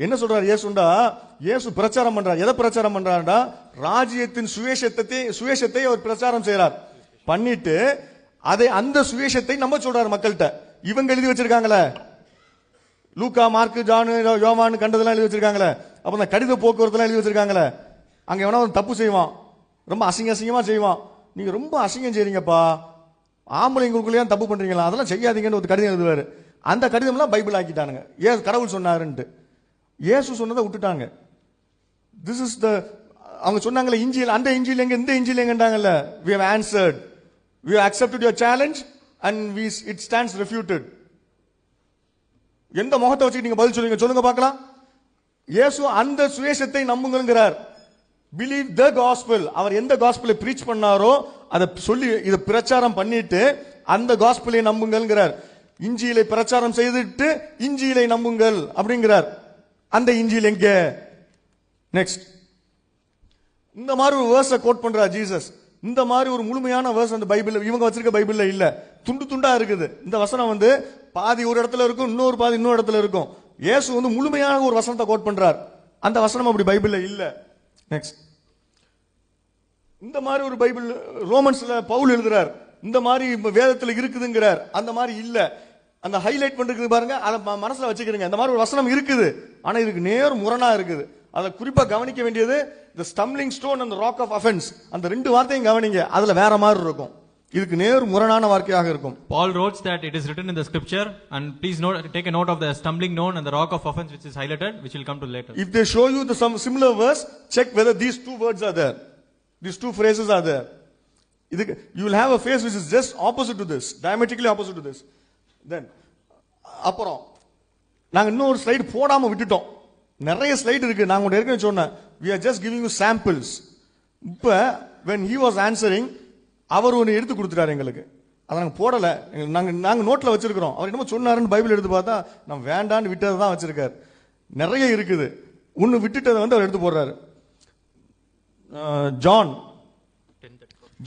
என்ன சொல்றாரு இயேசுண்டா? இயேசு பிரச்சாரம் பண்றார். எதை பிரச்சாரம் பண்றாருடா? ராஜ்யத்தின் சுவிசேஷத்தை அவர் பிரச்சாரம் செய்யறார். பண்ணிட்டு அதை அந்த சுவிசேஷத்தை நம்ம சொல்றாரு மக்கள்கிட்ட. இவங்க எழுதி வச்சிருக்காங்களே, லூக்கா, மார்க்கு, ஜான், யோவான் கண்டதெல்லாம் எழுதி வச்சிருக்காங்களே, அப்ப அந்த கடித போக்குவரத்து எழுதி வச்சிருக்காங்களே, அங்க எவனா ஒரு தப்பு செய்வான், ரொம்ப அசிங்கமா செய்வான். நீங்க ரொம்ப அசிங்கம் செய்றீங்கப்பா, ஆம்பளைங்களுக்குள்ளேயே தப்பு பண்றீங்களா, அதெல்லாம் செய்யாதீங்கன்னு ஒரு கடிதம் எழுதுவாரு. அந்த கடிதம்லாம் பைபிள் ஆக்கிட்டானுங்க. கடவுள் சொன்னாருன்ட்டு. இயேசு சொன்னதை விட்டுட்டாங்க. திஸ் இஸ் த அவங்க சொன்னாங்களே இஞ்சில், அந்த இஞ்சில் எங்க, இந்த இஞ்சில் எங்கன்றாங்கல்ல. we have answered, we have accepted your challenge and it stands refuted. எந்த முகத்தை வச்சு நீங்க பதில் சொல்லுங்க, சொல்லுங்க பார்க்கலாம். இயேசு அந்த சுவிசேஷத்தை நம்புங்கள்ங்கிறார். Believe the gospel. அவர் எந்த காஸ்பலை பிரீச் பண்ணாரோ அதை சொல்லி இதை பிரச்சாரம் பண்ணிட்டு அந்த காஸ்பலை நம்புங்கள்ங்கிறார். இஞ்சியிலை பிரச்சாரம் செய்துட்டு இஞ்சியிலை நம்புங்கள் அப்படிங்கிறார். அந்த இஞ்சியில் எங்க? நெக்ஸ்ட் இந்த மாதிரி ஒரு வேர்ஸை கோட் பண்றார் ஜீசஸ். இந்த மாதிரி ஒரு முழுமையான வேர்ஸ் அந்த பைபிள் இவங்க வச்சிருக்க பைபிள்ல இல்ல, துண்டு துண்டா இருக்குது. இந்த வசனம் வந்து பாதி ஒரு இடத்துல இருக்கும், இன்னொரு பாதி இன்னொரு இடத்துல இருக்கும். இயேசு வந்து முழுமையான ஒரு வசனத்தை கோட் பண்றார். அந்த வசனம் அப்படி பைபிள்ல இல்ல. நெக்ஸ்ட் இந்த மாதிரி ஒரு பைபிள் ரோமன்ஸ்ல பவுல் எழுதுறார், இந்த மாதிரி வேதத்துல இருக்குதுங்கிறார். அந்த மாதிரி இல்ல. அந்த ஹைலைட் பண்றது பாருங்க, அதை மனசுல வச்சுக்கிறீங்க. இந்த மாதிரி ஒரு வசனம் இருக்குது, ஆனா இதுக்கு நேர் முரணா இருக்குது. அதை குறிப்பா கவனிக்க வேண்டியது the stumbling stone and the rock of offense. அந்த ரெண்டு வார்த்தையும் கவனிங்க, அதுல வேற மாதிரி இருக்கும். இதுக்கு நேர் முரணான வார்த்தையாக இருக்கும். Paul wrote that it is written in the scripture, and please take a note of the stumbling stone and the rock of offense which is highlighted, which will come to later. If they show you some similar verse, check whether these two words are there, these two phrases are there. You will have a phrase which is just opposite to this, diametrically opposite to this. Then அப்புறம் நாங்க இன்னொரு slide போடாம விட்டுட்டோம். நிறைய slide இருக்கு. நாங்க உங்க ஏற்கனவே சொன்னேன், we are just giving you samples. இப்ப when he was answering, அவர் ஒன்று எடுத்து கொடுத்துட்டாரு எங்களுக்கு. அதை நாங்கள் போடல, நாங்கள் நோட்டில் வச்சிருக்கிறோம். அவர் என்னமோ சொன்னாருன்னு பைபிள் எடுத்து பார்த்தா நம்ம வேண்டான்னு விட்டதை தான் வச்சிருக்காரு. நிறைய இருக்குது. ஒன்று விட்டுட்டதை வந்து அவர் எடுத்து போடுறாரு.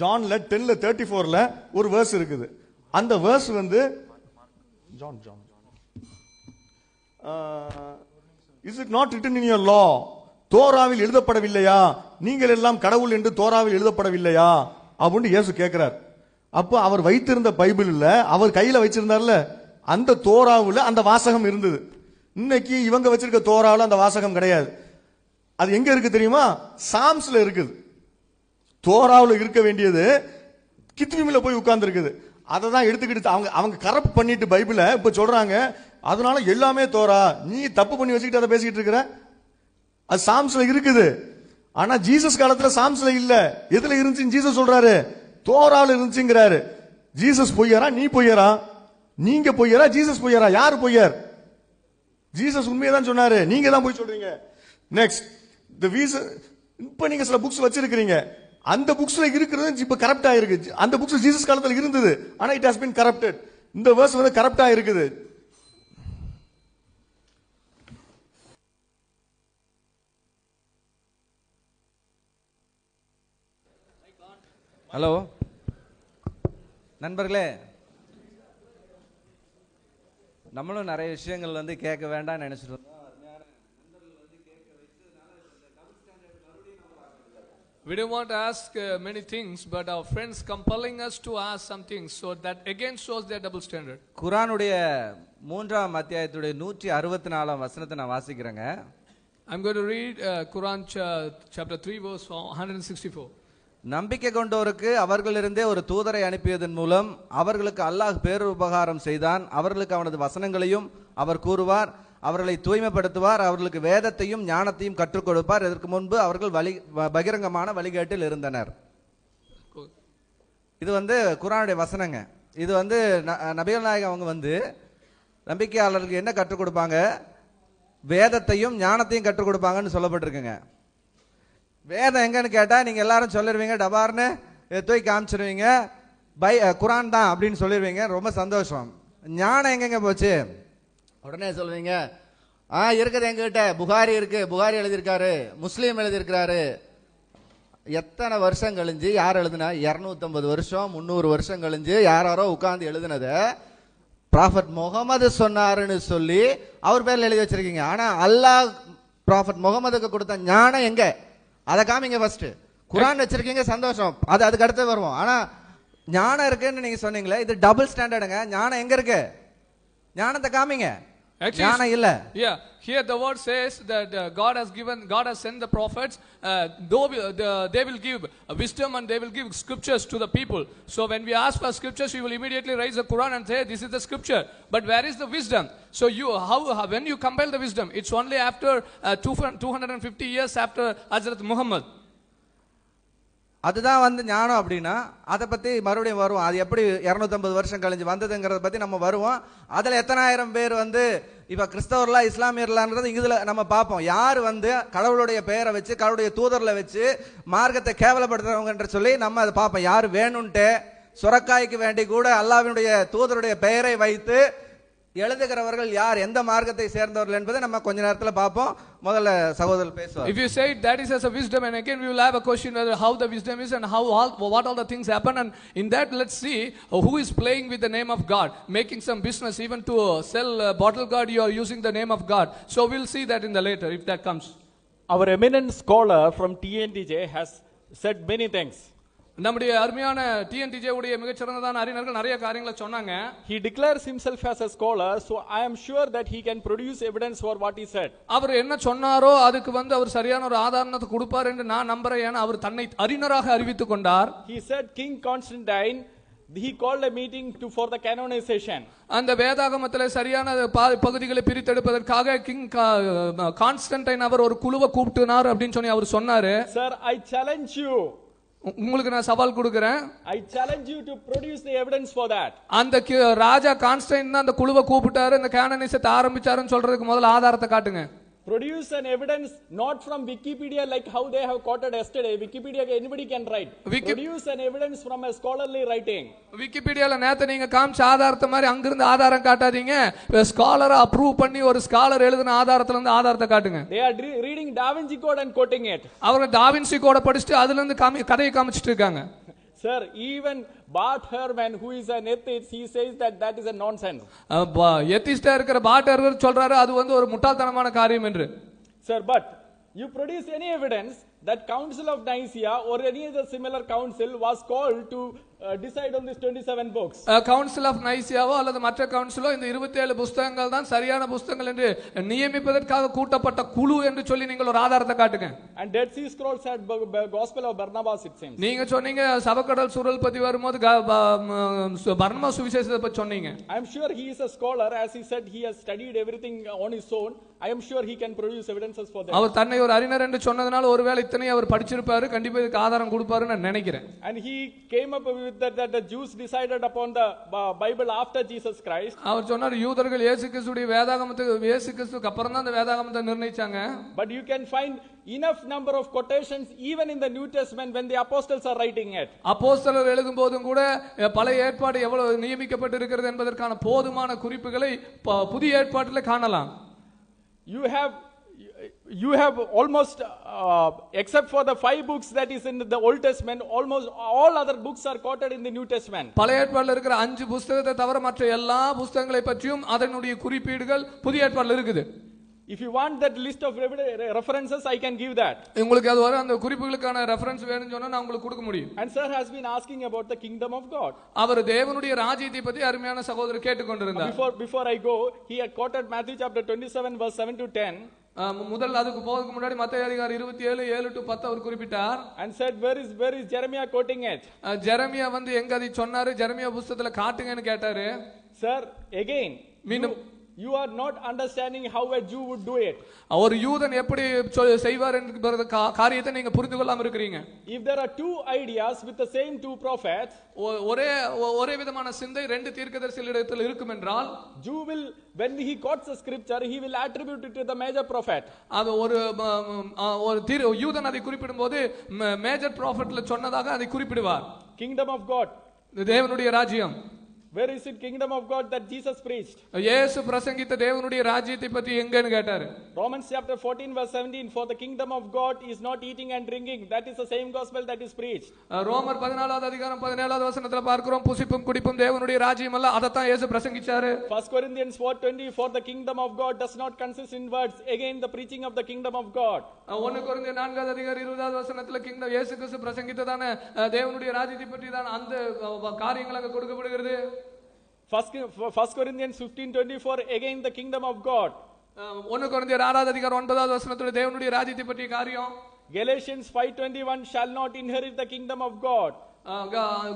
ஜான்ல 10:34 ஒரு வேர்ஸ் இருக்குது. அந்த வேர்ஸ் வந்து John is it not written in your law? தோராவில் எழுதப்படவில்லையா, நீங்கள் எல்லாம் கடவுள் என்று தோராவில் எழுதப்படவில்லையா அப்படின்னு இயேசு கேட்கிறார். அப்போ அவர் வைத்திருந்த பைபிள்ல, அவர் கையில வச்சிருந்தார்ல, அந்த தோராவுல அந்த வாசகம் இருந்தது. இன்னைக்கு இவங்க வச்சிருக்க தோராவுல அந்த வாசகம் கிடையாது. அது எங்க இருக்கு தெரியுமா? சாம்ஸ்ல இருக்குது. தோராவுல இருக்க வேண்டியது கித்வீம்ல போய் உட்கார்ந்து இருக்குது. அதை தான் எடுத்துக்கிட்டு அவங்க கரப்ட் பண்ணிட்டு பைபிளை இப்ப சொல்றாங்க, அதனால எல்லாமே தோரா, நீ தப்பு பண்ணி வச்சுக்கிட்டு அதை பேசிக்கிட்டு இருக்கிற. அது சாம்ஸ்ல இருக்குது. ஆனா ஜீசஸ் காலத்துல சாம்ஸ்ல இல்ல. எதுல இருந்துச்சு ஜீசஸ் சொல்றாரு? தோரால இருந்துச்சுங்கிறாரு. ஜீசஸ் பொய்யரா, நீ பொய்யரா? நீங்க பொய்யரா, ஜீசஸ் பொய்யரா? யாரு பொய்யர்? ஜீசஸ் உண்மையை தான் சொன்னாரு, நீங்க தான் போய் சொல்றீங்க. நெக்ஸ்ட் இப்ப நீங்க சில புக்ஸ் வச்சிருக்கீங்க, அந்த புக்ஸ்ல இருக்கிறது இப்ப கரப்ட் ஆயிருக்கு. அந்த புக்ஸ் ஜீசஸ் காலத்துல இருந்தது, ஆனா இட் ஹஸ் பீன் கரப்டட். இந்த வேர்ஸ் வந்து கரப்ட் ஆயிருக்குது. ஹலோ நண்பர்களே, நம்மளும் நிறைய விஷயங்கள் வந்து கேட்க வேண்டாம்னு நினைச்சிட்டு இருந்தோம். We don't want to ask many things, but our friends compelling us to ask some things, so that again shows their double standard. குர்ஆனுடைய 3ஆம் அத்தியாயத்துடைய 164ஆம் வசனத்தை நான் வாசிக்கிறேங்க. I'm going to read Quran chapter 3 verse 164. நம்பிக்கை கொண்டோருக்கு அவர்களிருந்தே ஒரு தூதரை அனுப்பியதன் மூலம் அவர்களுக்கு அல்லாஹ் பேருபகாரம் செய்தான். அவர்களுக்கு அவனது வசனங்களையும் அவர் கூறுவார், அவர்களை தூய்மைப்படுத்துவார், அவர்களுக்கு வேதத்தையும் ஞானத்தையும் கற்றுக் கொடுப்பார். இதற்கு முன்பு அவர்கள் பகிரங்கமான வழிகாட்டில் இருந்தனர். இது வந்து குர்ஆனுடைய வசனங்க. இது வந்து நபிகள் நாயகம் அவங்க வந்து நம்பிக்கையாளர்களுக்கு என்ன கற்றுக் கொடுப்பாங்க? வேதத்தையும் ஞானத்தையும் கற்றுக் கொடுப்பாங்கன்னு சொல்லப்பட்டிருக்குங்க. வேதம் எங்கன்னு கேட்டா நீங்க எல்லாரும் சொல்லிருவீங்க, டபார்னு தூக்கி காமிச்சிருவீங்க, குர்ஆன் தான் அப்படின்னு சொல்லிடுவீங்க. ரொம்ப சந்தோஷம். ஞானம் எங்கெங்க போச்சு? உடனே சொல்லுவீங்க, இருக்குது எங்ககிட்ட, புகாரி இருக்கு, புகாரி எழுதியிருக்காரு, முஸ்லீம் எழுதியிருக்கிறாரு. எத்தனை வருஷம் கழிஞ்சு யார் எழுதுனா? 250 வருஷம் 300 வருஷம் கழிஞ்சு யாரோ உட்கார்ந்து எழுதுனத ப்ராஃபட் முகமது சொன்னாருன்னு சொல்லி அவர் பேர்ல எழுதி வச்சிருக்கீங்க. ஆனா அல்லாஹ் ப்ராஃபட் முகமதுக்கு கொடுத்த ஞானம் எங்க? அதை காமிங்க ஃபர்ஸ்ட். குர்ஆன் வச்சிருக்கீங்க, சந்தோஷம், அது அதுக்கு அடுத்து வருவோம். ஆனா ஞானம் இருக்குன்னு நீங்க சொன்னீங்களே, இது டபுள் ஸ்டாண்டர்டுங்க. ஞானம் எங்க இருக்கு? ஞானத்தை காமிங்க. ஞானம் இல்ல. Yeah, here the word says that God has sent the prophets, they will give wisdom and they will give scriptures to the people. So when we ask for scriptures, we will immediately raise the Quran and say this is the scripture. But where is the wisdom? So when you compile the wisdom, it's only after 250 years after Hazrat Muhammad. அதுதான் வந்து ஞானம் அப்படின்னா அதை பத்தி மறுபடியும் வருவோம். அது எப்படி 250 வருஷம் கழிஞ்சு வந்ததுங்கிறத பத்தி நம்ம வருவோம். அதுல எத்தனாயிரம் பேர் வந்து இப்ப கிறிஸ்தவர்களா இஸ்லாமியர்களான்றது இதுல நம்ம பார்ப்போம். யார் வந்து கடவுளுடைய பெயரை வச்சு கடவுளுடைய தூதர்ல வச்சு மார்க்கத்தை கேவலப்படுத்துறவங்க சொல்லி நம்ம அதை பார்ப்போம். யார் வேணும்ட்டு சுரக்காய்க்கு வேண்டி கூட அல்லாஹ்வினுடைய தூதருடைய பெயரை வைத்து எழுதுகிறவர்கள் யார், எந்த மார்க்கத்தை சேர்ந்தவர்கள் என்பதை நம்ம கொஞ்ச நேரத்துல பார்ப்போம். முதல்ல சகோதரர் பேசுவார். If you say that is as a wisdom, and again we will have a question whether how the wisdom is and what all the things happen, and in that let's see who is playing with the name of God, making some business even to sell bottle guard, you are using the name of God. So we'll see that in the later if that comes. Our eminent scholar from TNTJ has said many things. நம்முடைய அருமையான TNTJ உடைய மிகச்சிறந்ததான அறிஞர்கள் நிறைய காரியங்களை சொன்னாங்க. He declares himself as a scholar, so I am sure that he can produce evidence for what he said. அவர் என்ன சொன்னாரோ அதுக்கு வந்து அவர் சரியான ஒரு ஆதாரத்தை கொடுப்பார் என்று நான் நம்புறேன். ஏன்னா அவர் தன்னை அறிஞராக அறிவித்துக் கொண்டார். He said King Constantine, he called a meeting for the canonization. அந்த வேதாகமத்திலே சரியான பகுதிகளை பிரித்தெடுப்பதற்காக கிங் கான்ஸ்டன்டைன் அவர் ஒரு குழுவை கூப்பிட்டுனார் அப்படின்னு சொல்லி அவர் சொன்னாரு. Sir, I challenge you. உங்களுக்கு நான் சவால் கொடுக்கிறேன். I challenge you to produce the evidence for that. அந்த ராஜா கான்ஸ்டன்டைன் தான் அந்த குழுவை கூப்பிட்டாரு, அந்த கேனனிசத்தை ஆரம்பிச்சாருன்னு சொல்றதுக்கு முதல்ல ஆதாரத்தை காட்டுங்க. Produce an evidence not from Wikipedia like how they have quoted yesterday. Wikipedia anybody can write. Produce an evidence from a scholarly writing. விக்கிபீடியால நேத்து நீங்க காமிச்ச ஆதாரத்தை மாதிரி அங்கிருந்து ஆதாரம் காட்டாதீங்க. ஸ்காலரை அப்ரூவ் பண்ணி ஒரு ஸ்காலர் எழுதின ஆதாரத்துல இருந்து ஆதாரத்தை காட்டுங்க. They are reading Da Vinci Code and quoting it. அவங்க Da Vinci Code படிச்சிட்டு அதுல இருந்து கதையை காமிச்சிட்டு இருக்காங்க. Sir, even Bart Ehrman, who is an atheist, he says that is a nonsense. எத்திஸ்டா இருக்கிற பாட் எர்வர் சொல்றாரு அது வந்து ஒரு முட்டாள்தனமான காரியம் என்று. Sir, but you produce any evidence that Council of Nicaea or any other similar council was called to decide on these 27 books. Council of நைசியாவோ அல்லது மற்ற கவுன்சிலோ இந்த 27 புத்தகங்கள் தான் சரியான புத்தகங்கள் என்று நியமிப்பதற்காக கூட்டப்பட்ட குழு என்று சொல்லி நீங்கள் ஒரு ஆதாரத்தை காட்டுங்க. And Dead Sea Scrolls had Gospel of Barnabas, it seems. நீங்க சொன்னீங்க சபக்கடல் சுருள் பத்தி வரும்போது பர்னபா சுவிசேஷத்தை பத்தி சொன்னீங்க. I am sure he is a scholar, as he said he has studied everything on his own. I am sure he can produce evidences for that. அவர் தன்னை ஒரு அறிஞர் என்று சொன்னதனால ஒருவேளை இத்தனை அவர் படிச்சிருப்பாரு, கண்டிப்பா இதுக்கு ஆதாரம் கொடுப்பாருன்னு நான் நினைக்கிறேன். And he came up with that the Jews decided upon the Bible after Jesus Christ. அவர் சொன்னார் யூதர்கள் இயேசு கிறிஸ்துவின் வேதாகமத்துக்கு இயேசு கிறிஸ்துவுக்கு அப்புறம் தான் அந்த வேதாகமத்தை நிர்ணயிச்சாங்க. But you can find enough number of quotations even in the New Testament when the apostles are writing it. அப்போஸ்தலர் எழுதும் போதும் கூட பழைய ஏற்பாடு எவ்வளவு நியமிக்கப்பட்டு இருக்கிறது என்பதற்கான போதுமான குறிப்புகளை புதிய ஏற்பாட்டில் காணலாம். You have almost except for the 5 books that is in the Old Testament, almost all other books are quoted in the New Testament. பழைய ஏற்பாட்டில் இருக்கிற 5 புத்தகத்தை தவிர மற்ற எல்லா புத்தகங்களை பற்றியும் அதனுடைய குறிப்பீடுகள் புதிய ஏற்பாட்டில் இருக்குது. If you want that list of references, I can give that. உங்களுக்கு அது வர அந்த குறிப்புகளுக்கான ரெஃபரன்ஸ் வேணும்னு சொன்னா நான் உங்களுக்கு கொடுக்க முடியும். And sir has been asking about the kingdom of God. அவர் தேவனுடைய ராஜ்யத்தை பத்தி அருமையான சகோதரர் கேட்டுக்கொண்டிருந்தார். Before I go, he had quoted Matthew chapter 27 verse 7 to 10. முதல்ல அதுக்கு போறதுக்கு முன்னாடி மத்தேயு அதிகாரம் 27 7 to 10 அவர் குறிப்பிட்டார். And said where is Jeremiah quoting it? Jeremiah வந்து எங்க அதை சொன்னாரு, ஜெரமியா புத்தகத்துல காட்டுங்கன்னு கேட்டாரு. Sir, again மீண்டும் you are not understanding how a Jew would do it. ஒரு யூதன் எப்படி செய்வார் என்கிற காரியத்தை நீங்க புரிந்து கொள்ளாம இருக்கீங்க. If there are 2 ideas with the same 2 prophets, ஒரே விதமான சிந்தை 2 தீர்க்கதரிசிகளிடத்தில் இருக்கும் என்றால், Jew will, when he quotes the scripture, he will attribute it to the major prophet. அது ஒரு யூதன் அதை குறிப்பிடும்போது மேஜர் ப்ராஃபட்ல சொன்னதாக அதை குறிப்பிடுவார். Kingdom of God, தேவனுடைய ராஜ்யம். Where is it kingdom of God that Jesus preached? இயேசு பிரசங்கித்த தேவனுடைய ராஜ்யத்தை பற்றி எங்கன்னு கேட்டாரு. Romans chapter 14 verse 17, for the kingdom of God is not eating and drinking. That is the same gospel that is preached. ரோமர் 14வது அதிகாரம் 17வது வசனத்துல பார்க்கிறோம், புசிப்பும் குடிப்பும் தேவனுடைய ராஜ்யம் அல்ல, அதத்தான் இயேசு பிரசங்கிச்சாரு. 1 Corinthians 4:20, for the kingdom of God does not consist in words. Again the preaching of the kingdom of God. 1 கொரிந்தியர் 4வது அதிகாரம் 20வது வசனத்துல கிங்டம் இயேசு கிறிஸ்து பிரசங்கித்ததான தேவனுடைய ராஜ்யத்தை பற்றி தான் அந்த காரியங்கள் அங்க கொடுக்கப்படுகிறது. 1 Corinthians 15:24, again the kingdom of God. 1 கொரிந்தியர் 6வது அதிகாரம் 9வது வசனத்துல தேவனுடைய ராஜ்யத்தை பற்றிய காரியம். Galatians 5:21, shall not inherit the kingdom of God.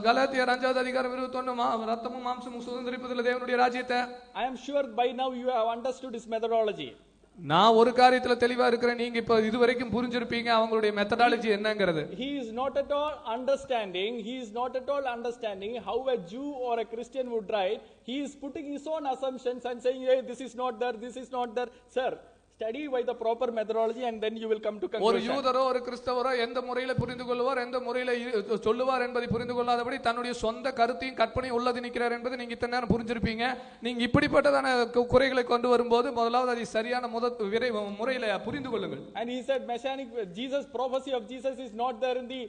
கலாத்தியர் 5வது அதிகாரம் 21, ரத்தமும் மாம்சமும் சுதந்திரிப்பதில்லை தேவனுடைய ராஜ்யத்தை. I am sure by now you have understood his methodology. நான் ஒரு காரியத்துல தெளிவா இருக்கிறேன், நீங்க இப்ப இதுவரைக்கும் புரிஞ்சிருப்பீங்க அவங்களுடைய மெத்தடாலஜி என்னங்கிறது. He is not at all understanding how a Jew or a Christian would write. He is putting his own assumptions and saying, hey, this is not there. Sir, study by the proper methodology and then you will come to conclusion. ஒரு யூதரோ ஒரு கிறிஸ்தவரோ எந்த முறையில புரிந்து கொள்வார், எந்த முறையில சொல்லுவார் என்பதை புரிந்து கொள்ளாதபடி தன்னுடைய சொந்த கருத்தையும் கற்பனையும் உள்ளது நிற்கிறார் என்பதை நீங்க இத்தனை நேரம் புரிஞ்சிருப்பீங்க. நீங்க இப்படிப்பட்டதான குறைகளை கொண்டு வரும்போது முதலாவது அதை சரியான முறையில புரிந்து கொள்ளுங்கள். And he said prophecy of Jesus is not there in the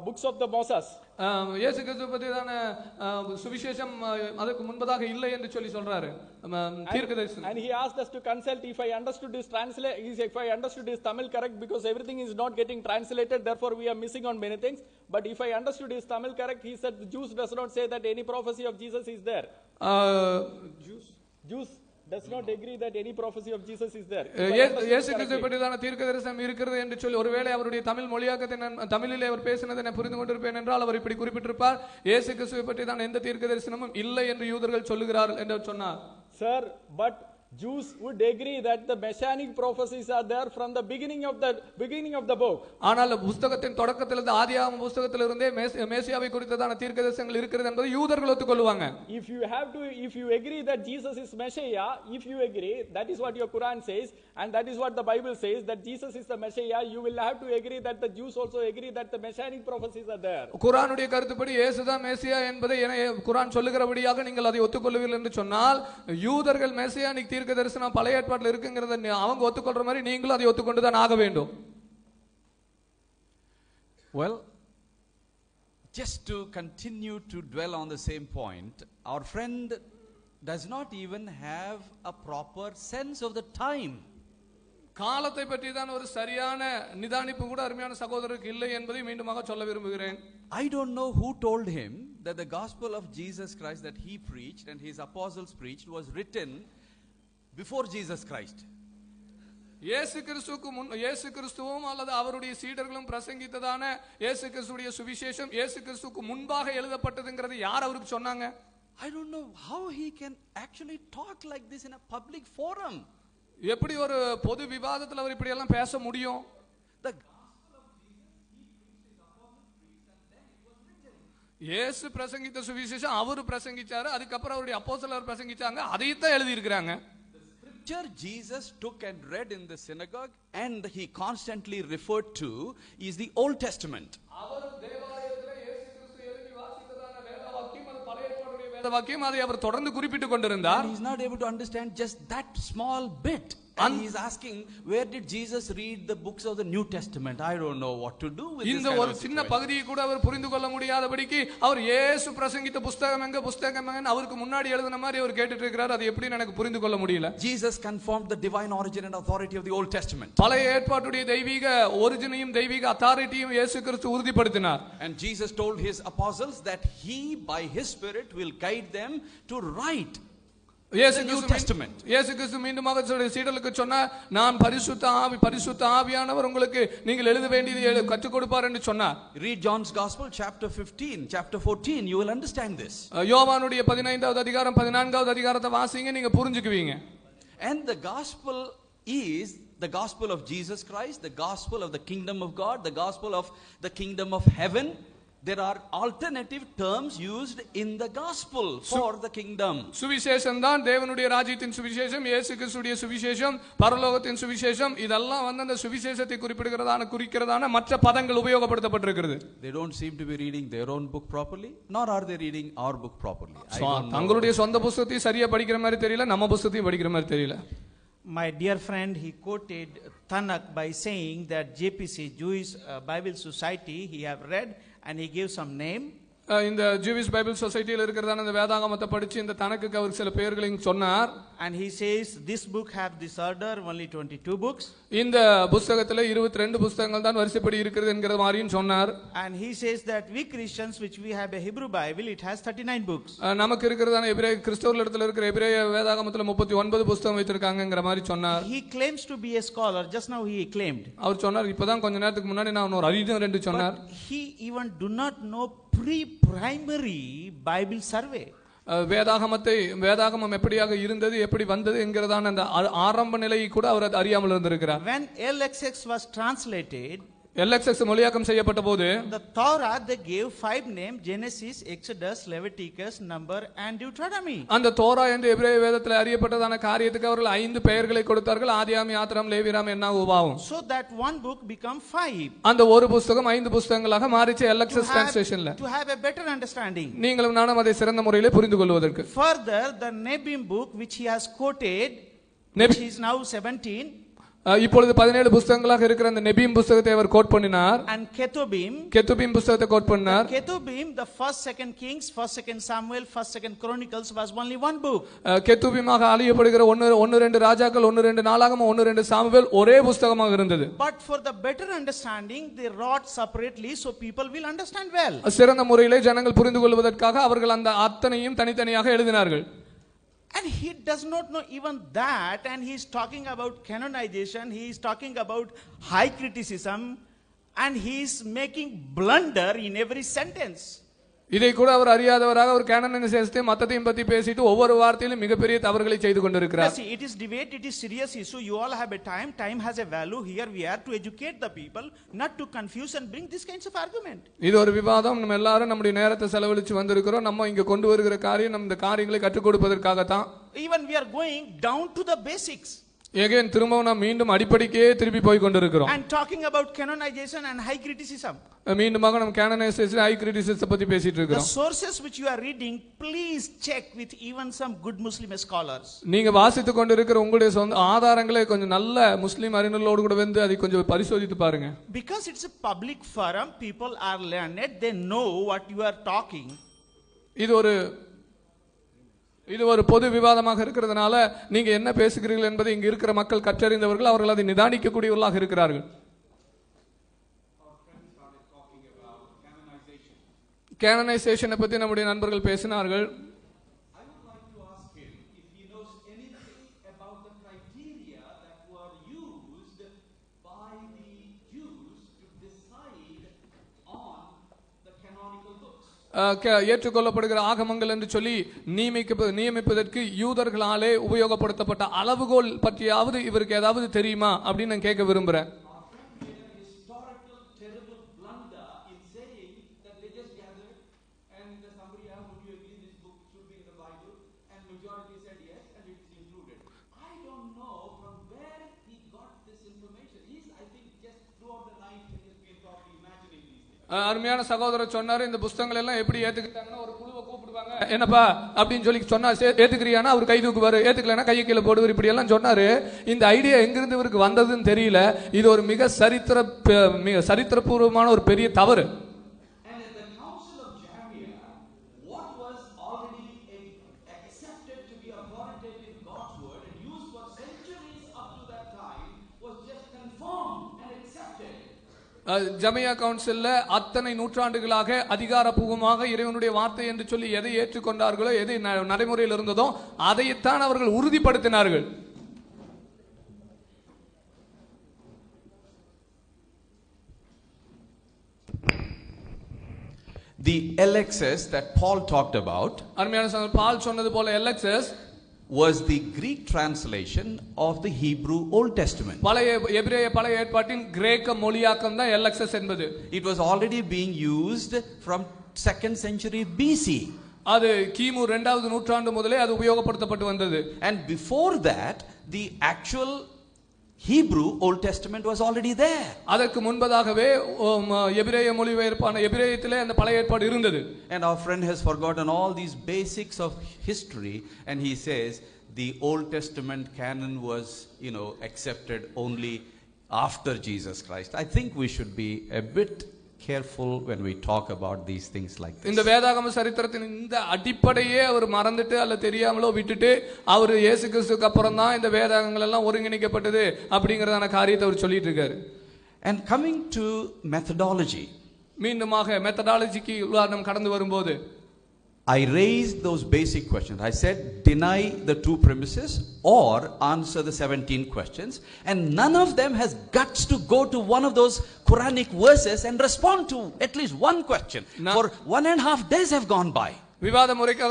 books of the Moses. இயேசு கிறிஸ்து பற்றிதான சுவிசேஷம் அதுக்கு முன்பதாக இல்லை என்று சொல்லி சொல்றாரு தீர்க்கதரிசனம். And he asked us to consult if I understood his Tamil correct, because everything is not getting translated, therefore we are missing on many things. But if I understood his Tamil correct, he said the Jews does not say that any prophecy of Jesus is there. Jews does not agree that any prophecy of Jesus is there. இயேசு கிறிஸ்துவை பற்றிதான தீர்க்கதரிசனம் இருக்கிறது என்று சொல்லி ஒருவேளை அவருடைய தமிழ் மொழியாக்கத்தை தமிழிலே அவர் பேசினதை நான் புரிந்து கொண்டிருப்பேன் என்றால் அவர் இப்படி குறிப்பிட்டிருப்பார், இயேசு கிறிஸ்துவை பற்றிதான எந்த தீர்க்கதரிசனமும் இல்லை என்று யூதர்கள் சொல்லுகிறார்கள் என்று சொன்னார். Sir, but Jews would agree that the messianic prophecies are there from the beginning of the book. ஆனால் புத்தகத்தின் தொடக்கத்திலிருந்து ஆதியாகம புத்தகத்திலிருந்தே மேசியாவை குறித்ததான தீர்க்கதரிசனங்கள் இருக்கிறது என்பதை யூதர்கள் ஒத்துக்கொள்வாங்க. If you agree that Jesus is Messiah, if you agree, that is what your Quran says and that is what the Bible says, that Jesus is the Messiah, you will have to agree that the Jews also agree that the messianic prophecies are there. குர்ஆனுடைய கருத்துப்படி இயேசுதான் மேசியா என்பதை குர்ஆன் சொல்லுகிறபடியாக நீங்கள் அதை ஒத்துக்கொள்வீர்கள் என்று சொன்னால் யூதர்கள் Messianic தீர்க்க தரிசனம் பழைய ஏற்பாட்டில் இருக்குங்கிறத அவங்க ஒத்துக்கொள்ற மாதிரி நீங்களும் அதை ஒத்துக்கொண்டு தான் ஆக வேண்டும். Well, just to continue to dwell on the same point, our friend does not even have a proper sense of the time. காலத்தை பற்றி தான் ஒரு சரியான நிதானிப்பு கூட அருமையான சகோதரருக்கு இல்லை என்பதை மீண்டுமாக சொல்ல விரும்புகிறேன். I don't know who told him that the gospel of Jesus Christ that he preached and his apostles preached was written before Jesus Christ. இயேசு கிறிஸ்துவும் அல்லது அவருடைய சீடர்களும் பிரசங்கித்ததான இயேசு கிறிஸ்துவுடைய சுவிசேஷம் இயேசு கிறிஸ்துவுக்கு முன்பாக எழுதப்பட்டதுங்கிறது யார் அவருக்கு சொன்னாங்க? I don't know how he can actually talk like this in a public forum. எப்படி ஒரு பொது விவாதத்தில் அவர் இப்படி எல்லாம் பேச முடியும்? The இயேசு பிரசங்கித்த சுவிசேஷம் அவர் பிரசங்கிச்சாரு, அதுக்கப்புறம் அவருடைய அப்போஸ்தலர் பிரசங்கிச்சாங்க, அதையும் தான் எழுதி இருக்கிறாங்க. scripture Jesus took and read in the synagogue and he constantly referred to is the Old Testament. அவர் தேவாலயத்திலே இயேசு கிறிஸ்து எழுதி வாசித்ததான வேத வாக்கியம் அது பழைய ஏற்பாட்டுடைய வேத வாக்கியம், அதை அவர் தொடர்ந்து குறிப்பிட்டு கொண்டிருந்தார். He is not able to understand just that small bit. And he is asking, where did Jesus read the books of the New Testament? I don't know what to do with this. இந்த ஒரு சின்ன பகுதியை கூட அவர் புரிந்து கொள்ள முடியாதபடிக்கு அவர் இயேசு பிரசங்கித்த புத்தகம் எங்க அவருக்கு முன்னாடி எழுதின மாதிரி அவர் கேட்டுட்டு இருக்கிறார். அது எப்படி எனக்கு புரிந்து கொள்ள முடியல? Jesus confirmed the divine origin and authority of the Old Testament. பழைய ஏற்பாட்டுடைய தெய்வீக ஒரிஜினையும் தெய்வீக அத்தாரிட்டியும் இயேசு கிறிஸ்து உறுதிப்படுத்தினார். And Jesus told his apostles that he by his spirit will guide them to write the New Testament. இயேசு கிறிஸ்து மீண்டுமாக சீடர்களுக்கு சொன்னார், நான் பரிசுத்த ஆவியானவர் உங்களுக்கு நீங்கள் எழுத வேண்டியதை கற்றுக் கொடுப்பார் என்று சொன்னார். Read John's Gospel chapter 15, chapter 14, you will understand this. யோவானுடைய 15வது அதிகாரம் 14வது அதிகாரத்தை வாசிங்க, நீங்க புரிஞ்சுக்குவீங்க. And the gospel is the gospel of Jesus Christ, the gospel of the kingdom of God, the gospel of the kingdom of heaven. There are alternative terms used in the gospel for the kingdom. சுவிசேஷம் தான் தேவனுடைய ராஜ்யத்தின் சுவிசேஷம், இயேசு கிறிஸ்துவின் சுவிசேஷம், பரலோகத்தின் சுவிசேஷம். இதெல்லாம் வந்து அந்த சுவிசேஷத்தை குறிக்கிறதான மற்ற பதங்கள் உபயோகப்படுத்தப்பட்டிருக்கிறது. They don't seem to be reading their own book properly, nor are they reading our book properly. தங்களுடைய சொந்த புத்தகத்தை சரியா படிக்கிற மாதிரி தெரியல, நம்ம புத்தகத்தையும் படிக்கிற மாதிரி தெரியல. My dear friend, he quoted Tanakh by saying that JPC, Jewish Bible Society, he have read and he gave some name. இந்த ஜூவிஷ் பைபிள் சொசைட்டியில் இருக்கிறதான இந்த வேதாகமத்தை படிச்சு இந்த தனக்கு அவர் சில பெயர்களையும் சொன்னார். And he says this book have this order, only 22 books. இந்த புத்தகத்துல 22 புத்தகங்கள் தான் வரிசைப்படி இருக்கிறது என்கிற மாதிரியும் சொன்னார். And he says that we Christians which we have a Hebrew Bible, it has 39 books. நமக்கு இருக்கிறதான எபிரேய கிறிஸ்தவர்களிடத்துல இருக்கிற எபிரேய வேதாகமத்துல 39 புத்தகம் வைத்திருக்காங்கங்கற மாதிரி சொன்னார். He claims to be a scholar. Just now he claimed. அவர் சொன்னார், இப்பதான் கொஞ்ச நேரத்துக்கு முன்னாடி நான் ஒரு அறிஞர் என்று சொன்னார். He even do not know pre-primary Bible survey. வேதாகமம் எப்படியாக இருந்தது, எப்படி வந்தது என்கிறதான அந்த ஆரம்ப நிலையை கூட அவர் அறியாமல் இருந்திருக்கிறார். When LXX was translated, LXX மொழியாக்கம் செய்யப்பட்ட போது the Torah they gave 5 names: Genesis, Exodus, Leviticus, Number and Deuteronomy. அந்த தோரா என்று எபிரேய வேதத்தில் அறியப்பட்டதான காரியத்துக்கு அவர்கள் 5 பெயர்களை கொடுத்தார்கள்: ஆதியாகமம், யாத்ராகமம், லேவியராகமம், என்னாகும், உபாகமம். So that one book become 5. அந்த ஒரு புத்தகம் 5 புத்தகங்களாக மாறிச்சு LXX translationல. To have a better understanding. நீங்களும் நானும் அதை சிறந்த முறையில் புரிந்து கொள்வதற்கு. Further, the Nebim book which he has quoted, which is now 17. இப்பொழுது 17 புத்தகங்களாக இருக்கிற அந்த நெபீம் புத்தகத்தை அவர் கோட் பண்ணினார். And Ketubim புத்தகத்தை கோட் பண்ணார். Ketubim, the 1st 2nd Kings, 1st 2nd Samuel, 1st 2nd Chronicles was only one book. கெத்துபீமாக அறியப்படுகிற 1-2 ராஜாக்கள், 1-2 நாளாகமம், 1-2 சாமுவேல் ஒரே புத்தகமாக இருந்தது. But for the better understanding they wrote separately so people will understand well. சிறந்த முறையிலே ஜனங்கள் புரிந்து கொள்வதற்காக அவர்கள் அந்த அத்தனையும் தனித்தனியாக எழுதினார்கள். And he does not know even that, and he is talking about canonization, he is talking about high criticism, and he is making blunder in every sentence. இதை கூட அவர் அறியாதவராக ஒரு கேனனைசேஷனை மத்தத்தையும் பத்தி பேசிட்டு ஒவ்வொரு வார்த்தையிலும் மிகப்பெரிய தவறுகளை செய்து கொண்டிருக்கிறார். See, it is debate, it is serious issue. You all have a time has a value. Here we are to educate the people, not to confuse and bring these kinds of argument. இது ஒரு விவாதம், நம்ம எல்லாரும் நம்முடைய நேரத்தை செலவழிச்சு வந்திருக்கிறோம். நம்ம இங்க கொண்டு வருகிற காரியம் நம்ம இந்த காரியங்களை கற்றுக் கொடுப்பதற்காக தான். Even we are going down to the basics. again திரும்பவும் நாம் மீண்டும் அடிப்படைக்கே திருப்பி போய் கொண்டிருக்கிறோம். And talking about canonization and high criticism. மீண்டுமாக நாம் canonization high criticism பத்தி பேசிட்டு இருக்கிறோம். The sources which you are reading, please check with even some good Muslim scholars. நீங்க வாசித்து கொண்டிருக்கிற உங்களுடைய சொந்த ஆதாரங்களை கொஞ்சம் நல்ல முஸ்லிம் அறிஞர்களோடு கூட வந்து அதை கொஞ்சம் பரிசோதித்து பாருங்க. Because it's a public forum, people are learned, they know what you are talking. இது ஒரு பொது விவாதமாக இருக்கிறதுனால நீங்க என்ன பேசுகிறீர்கள் என்பதை இங்க இருக்கிற மக்கள் கற்றறிந்தவர்கள், அவர்கள் அதை நிதானிக்கக்கூடியவர்களாக இருக்கிறார்கள். கேனனைசேஷனை பத்தி நம்முடைய நண்பர்கள் பேசினார்கள். ஏற்றுக்கொள்ளப்படுகிற ஆகமங்கள் என்று சொல்லி நியமிப்பதற்கு யூதர்களாலே உபயோகப்படுத்தப்பட்ட அளவுகோல் பற்றியாவது இவருக்கு ஏதாவது தெரியுமா அப்படின்னு நான் கேட்க விரும்புறேன். அருமையான சகோதரர் சொன்னாரு, இந்த புத்தகங்கள் எல்லாம் எப்படி ஏத்துக்கிட்டாங்கன்னா ஒரு குழுவை கூப்பிடுவாங்க, என்னப்பா அப்படின்னு சொல்லி சொன்னா ஏத்துக்கிறியானா அவர் கை தூக்குவாரு, ஏத்துக்கலன்னா கையை கீழே போடுவார், இப்படி எல்லாம் சொன்னாரு. இந்த ஐடியா எங்கிருந்து இவருக்கு வந்ததுன்னு தெரியல. இது ஒரு மிக சரித்திரபூர்வமான ஒரு பெரிய தவறு. ஜமியா கவுன்சில்ல அத்தனை நூற்றாண்டுகளாக அதிகாரப்பூர்வமாக இறைவனுடைய வார்த்தை என்று சொல்லி எதை ஏற்றுக்கொண்டார்களோ, எதை நடைமுறையில் இருந்ததோ அதைத்தான் அவர்கள் உறுதிப்படுத்தினார்கள். The LXS that Paul talked about, அருமையான பால் சொன்னது போல LXS, was the Greek translation of the Hebrew Old Testament. பழைய எபிரேய பழைய ஏற்பாட்டின் கிரேக்க மொழியாக்கம் தான் LXS என்பது. It was already being used from 2nd century BC. அது கிமு 2வது நூற்றாண்டு முதலே அது உபயோகப்படுத்தப்பட்டு வந்தது. And before that, the actual Hebrew Old Testament was already there. அதற்கு முன்பதாகவே எபிரேய மொழிபெயர்ப்பான எபிரேயத்திலே அந்த பழைய ஏற்பாடு இருந்தது. And our friend has forgotten all these basics of history, and he says the Old Testament canon was, accepted only after Jesus Christ. I think we should be a bit careful when we talk about these things like this. இந்த வேதாகம சரித்திரத்தின் இந்த அடிப்படையே அவர் மறந்துட்டு அல்ல தெரியாமலோ விட்டுட்டு அவர் இயேசு கிறிஸ்துவுக்கு அப்புறம் தான் இந்த வேதாகங்கள் எல்லாம் ஒருங்கிணைக்கப்பட்டது அப்படிங்கறதான காரியத்தை அவர் சொல்லிட்டு இருக்காரு. And coming to methodology, மீண்டுமாக மெத்தடாலஜிக்கு உதாரணம் கடந்து வரும்போது I raised those basic questions. I said deny the two premises or answer the 17 questions, and none of them has guts to go to one of those Quranic verses and respond to at least one question. For 1.5 days have gone by. விவாத முறைக்கு